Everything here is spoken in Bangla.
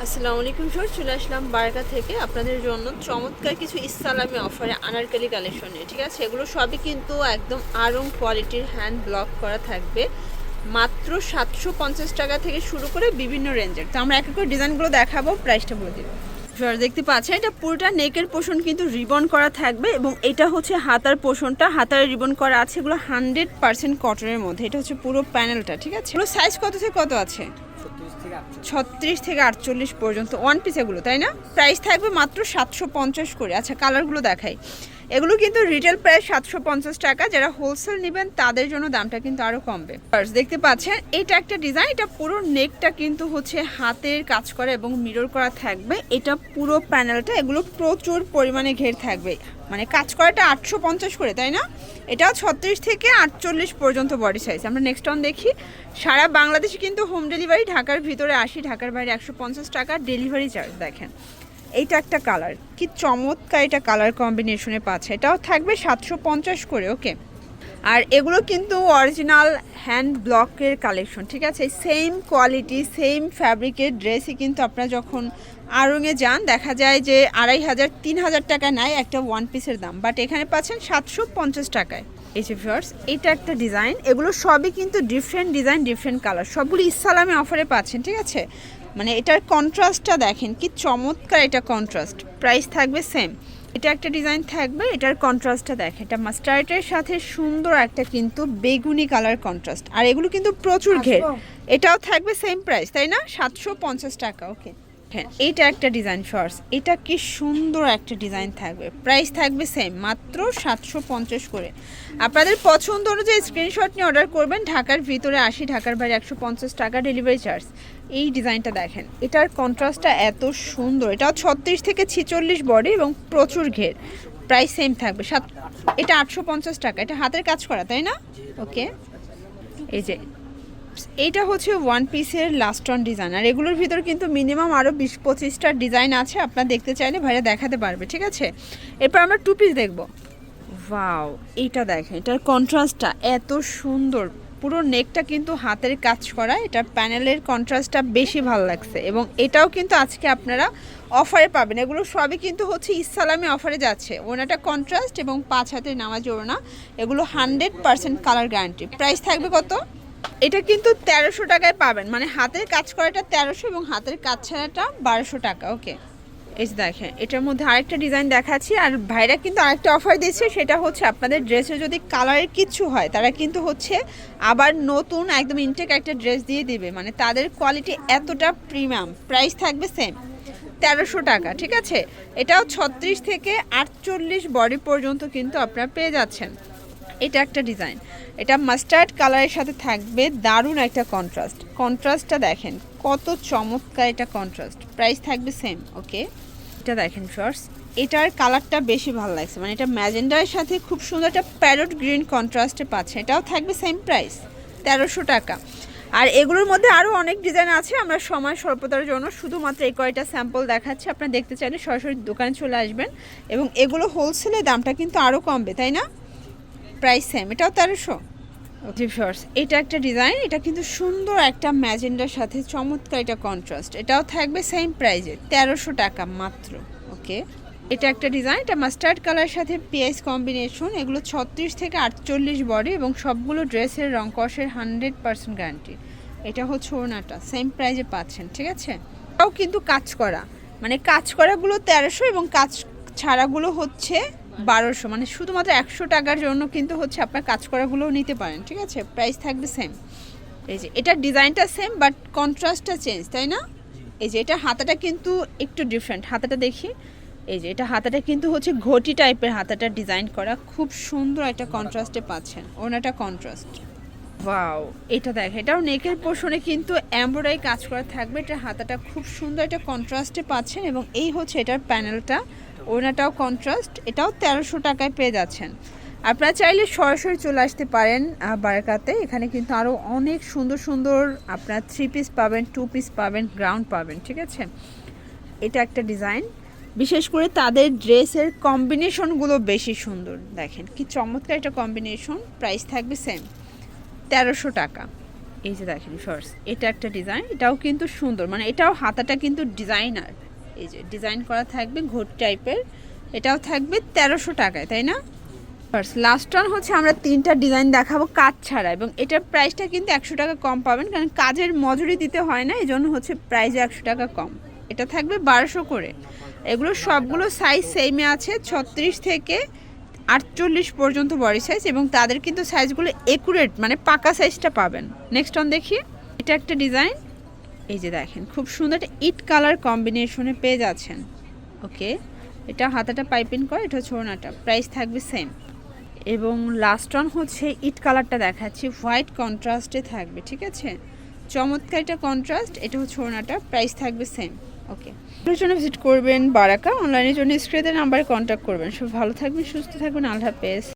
আসসালামু আলাইকুম স্যার, চলে আসলাম বারকা থেকে আপনাদের জন্য চমৎকার কিছু ইসলামি অফারে আনারকলি কালেকশন নিয়ে। ঠিক আছে, এগুলো সবই কিন্তু একদম আরং কোয়ালিটির হ্যান্ড ব্লক করা থাকবে। মাত্র 750 টাকা থেকে শুরু করে বিভিন্ন রেঞ্জের। তো আমরা এক এক করে ডিজাইনগুলো দেখাবো, প্রাইসটা বলে দিব। স্যার দেখতে পাচ্ছেন এটা পুরোটা নেকের পোর্শন কিন্তু রিবন করা থাকবে এবং এটা হচ্ছে হাতার পোর্শনটা, হাতার রিবন করা আছে। এগুলো 100% কটনের মধ্যে। এটা হচ্ছে পুরো প্যানেলটা। ঠিক আছে, এগুলো সাইজ কত থেকে কত আছে? 36 থেকে 48 পর্যন্ত ওয়ান পিস এগুলো, তাই না? প্রাইস থাকবে মাত্র 750 করে। আচ্ছা, কালারগুলো দেখাই। এগুলো কিন্তু রিটেল প্রাইস 750 টাকা। যারা হোলসেল নেবেন তাদের জন্য দামটা কিন্তু আরও কমবে। ফার্স্ট দেখতে পাচ্ছেন এটা একটা ডিজাইন। এটা পুরো নেকটা কিন্তু হচ্ছে হাতের কাজ করা এবং মিরর করা থাকবে। এটা পুরো প্যানেলটা, এগুলো প্রচুর পরিমাণে ঘের থাকবে। মানে কাজ করাটা 850 করে, তাই না? এটাও 36 থেকে 48 পর্যন্ত বডি সাইজ। আমরা নেক্সট অন দেখি। সারা বাংলাদেশে কিন্তু হোম ডেলিভারি, ঢাকার ভিতরে 80, ঢাকার বাইরে 150 টাকা ডেলিভারি চার্জ। দেখেন এইটা একটা কালার, কি চমৎকার এটা কালার কম্বিনেশনে পাচ্ছে। এটাও থাকবে 750 করে। ওকে, আর এগুলো কিন্তু অরিজিনাল হ্যান্ড ব্লকের কালেকশন। ঠিক আছে, সেম কোয়ালিটি সেম ফ্যাব্রিকের ড্রেসই কিন্তু আপনারা যখন আড়ংয়ে যান দেখা যায় যে 2500-3000 টাকা নেয় একটা ওয়ান পিসের দাম, বাট এখানে পাচ্ছেন 750 টাকায়। এই যে ভিউয়ার্স, এটা একটা ডিজাইন। এগুলো সবই কিন্তু ডিফারেন্ট ডিজাইন, ডিফারেন্ট কালার, সবগুলো ইসলামি অফারে পাচ্ছেন। ঠিক আছে, মানে এটার কন্ট্রাস্টটা দেখেন কি চমৎকার। এটা কন্ট্রাস্ট, প্রাইস থাকবে সেম। এটা একটা ডিজাইন থাকবে, এটার কন্ট্রাস্টটা দেখেন। এটা মাস্টার্ডের সাথে সুন্দর একটা কিন্তু বেগুনি কালার কন্ট্রাস্ট, আর এগুলো কিন্তু প্রচুর ঘের। এটাও থাকবে সেম প্রাইস, তাই না? 750 টাকা। ওকে, হ্যাঁ এইটা একটা ডিজাইন শর্টস। এটা কি সুন্দর একটা ডিজাইন থাকবে, প্রাইস থাকবে সেম মাত্র 750 করে। আপনাদের পছন্দ অনুযায়ী স্ক্রিনশট নিয়ে অর্ডার করবেন। ঢাকার ভিতরে 80, ঢাকার বাইরে 150 টাকা ডেলিভারি চার্জ। এই ডিজাইনটা দেখেন, এটার কন্ট্রাস্টটা এত সুন্দর। এটাও 36 থেকে 46 বডি এবং প্রচুর ঘের। প্রাইস সেম থাকবে এটা 850 টাকা। এটা হাতের কাজ করা, তাই না? ওকে, এই যে এইটা হচ্ছে ওয়ান পিসের লাস্ট অন ডিজাইন। আর এগুলোর ভিতর কিন্তু মিনিমাম আরও 20-25টা ডিজাইন আছে। আপনারা দেখতে চাইলে ভাইরা দেখাতে পারবে। ঠিক আছে, এরপর আমরা টু পিস দেখবো। ওয়াও, এইটা দেখেন, এটার কন্ট্রাস্টটা এত সুন্দর। পুরো নেকটা কিন্তু হাতের কাজ করা। এটার প্যানেলের কন্ট্রাস্টটা বেশি ভালো লাগছে এবং এটাও কিন্তু আজকে আপনারা অফারে পাবেন। এগুলো সবই কিন্তু হচ্ছে ইসলামি অফারে যাচ্ছে। ওনাটা কন্ট্রাস্ট এবং 5 হাতের নামাজ ওড়না। এগুলো 100% কালার গ্যারান্টি। প্রাইস থাকবে কত? এটা কিন্তু 1300 টাকায় পাবেন। মানে হাতের কাজ করাটা 1300 এবং হাতের কাজ ছাড়াটা 1200 টাকা। ওকে, এই যে দেখেন এটার মধ্যে আরেকটা ডিজাইন দেখাচ্ছি। আর ভাইরা কিন্তু আরেকটা অফার দিচ্ছে, সেটা হচ্ছে আপনাদের ড্রেসে যদি কালারের কিছু হয় তারা কিন্তু হচ্ছে আবার নতুন একদম ইনটেক একটা ড্রেস দিয়ে দিবে। মানে তাদের কোয়ালিটি এতটা প্রিমিয়াম। প্রাইস থাকবে সেম 1300 টাকা। ঠিক আছে, এটাও 36 থেকে 48 বডি পর্যন্ত কিন্তু আপনারা পেয়ে যাচ্ছেন। এটা একটা ডিজাইন, এটা মাস্টার্ড কালারের সাথে থাকবে। দারুণ একটা কন্ট্রাস্টটা দেখেন কত চমৎকার এটা কন্ট্রাস্ট। প্রাইস থাকবে সেম। ওকে, এটা দেখেন শর্টস, এটার কালারটা বেশি ভালো লাগছে। মানে এটা ম্যাজেন্ডার সাথে খুব সুন্দর একটা প্যারট গ্রিন কন্ট্রাস্টে পাচ্ছে। এটাও থাকবে সেম প্রাইস 1300 টাকা। আর এগুলোর মধ্যে আরও অনেক ডিজাইন আছে। আমরা সময় স্বল্পতার জন্য শুধুমাত্র এই কয়টা স্যাম্পল দেখাচ্ছি। আপনারা দেখতে চাইলে সরাসরি দোকানে চলে আসবেন এবং এগুলো হোলসেলে দামটা কিন্তু আরও কমবে, তাই না? প্রাইস সেম, এটাও 1300। ওকে শর্টস, এটা একটা ডিজাইন। এটা কিন্তু সুন্দর একটা ম্যাজেন্ডার সাথে চমৎকার এটা কন্ট্রাস্ট। এটাও থাকবে সেম প্রাইজে 1300 টাকা মাত্র। ওকে, এটা একটা ডিজাইন। এটা মাস্টার্ড কালারের সাথে পিএস কম্বিনেশন। এগুলো 36 থেকে 48 বডি এবং সবগুলো ড্রেসের রং কষের 100% গ্যারান্টি। এটা হচ্ছে ওড়নাটা, সেম প্রাইজে পাচ্ছেন। ঠিক আছে, এটাও কিন্তু কাজ করা। মানে কাজ করাগুলো 1300 এবং কাজ ছাড়াগুলো হচ্ছে 1200। মানে শুধুমাত্র 100 টাকার জন্য কিন্তু হচ্ছে আপনার কাজ করাগুলোও নিতে পারেন। ঠিক আছে, প্রাইস থাকবে সেম। এই যে এটার ডিজাইনটা সেম বাট কন্ট্রাস্টটা চেঞ্জ, তাই না? এই যে এটা হাতাটা কিন্তু একটু ডিফারেন্ট। হাতাটা দেখি, এই যে এটা হাতাটা কিন্তু হচ্ছে ঘটি টাইপের হাতাটা ডিজাইন করা। খুব সুন্দর একটা কন্ট্রাস্টে পাচ্ছেন। ওনাটা কন্ট্রাস্ট। ওয়াও, এটা দেখ, এটাও নেকের পোর্শনে কিন্তু এমব্রয়ডারি কাজ করা থাকবে। এটা হাতাটা খুব সুন্দর একটা কন্ট্রাস্টে পাচ্ছেন এবং এই হচ্ছে এটার প্যানেলটা। ওনাটাও কন্ট্রাস্ট। এটাও 1300 টাকায় পেয়ে যাচ্ছেন। আপনারা চাইলে সরাসরি চলে আসতে পারেন বারকাতে। এখানে কিন্তু আরও অনেক সুন্দর সুন্দর আপনারা 3 পিস পাবেন, 2 পিস পাবেন, গ্রাউন্ড পাবেন। ঠিক আছে, এটা একটা ডিজাইন। বিশেষ করে তাদের ড্রেসের কম্বিনেশনগুলো বেশি সুন্দর। দেখেন কি চমৎকার একটা কম্বিনেশন। প্রাইস থাকবে সেম 1300 টাকা। এই যে দেখেন শর্টস, এটা একটা ডিজাইন, এটাও কিন্তু সুন্দর, মানে এটাও হাতাটা কিন্তু ডিজাইনার, এই যে ডিজাইন করা থাকবে ঘোট টাইপের, এটাও থাকবে 1300 টাকায়, তাই না? লাস্ট ওয়ান হচ্ছে আমরা 3টা ডিজাইন দেখাবো কাজ ছাড়া, এবং এটার প্রাইসটা কিন্তু 100 টাকা কম পাবেন, কারণ কাজের মজুরি দিতে হয় না, এই জন্য হচ্ছে প্রাইস 100 টাকা কম। এটা থাকবে 1200 করে। এগুলো সবগুলো সাইজ সেমই আছে, 36 থেকে 48 পর্যন্ত বডি সাইজ, এবং তাদের কিন্তু সাইজগুলো একুরেট, মানে পাকা সাইজটা পাবেন। নেক্সট অন দেখি, এটা একটা ডিজাইন, এই যে দেখেন খুব সুন্দর একটা ইট কালার কম্বিনেশনে পেয়ে যাচ্ছেন। ওকে, এটা হাতাটা পাইপিং করা, এটা হচ্ছে ওড়নাটা, প্রাইস থাকবে সেম। এবং লাস্ট ওয়ান হচ্ছে ইট কালারটা দেখাচ্ছি, হোয়াইট কন্ট্রাস্টে থাকবে, ঠিক আছে, চমৎকার একটা কন্ট্রাস্ট, এটা হচ্ছে ওড়নাটা, প্রাইস থাকবে সেম। ওকে, এর জন্য ভিজিট করবেন বারাকা, অনলাইনের জন্য স্ক্রিনের নাম্বারে কন্ট্যাক্ট করবেন। সব ভালো থাকবেন, সুস্থ থাকবেন, আল্লাহ হাফেজ।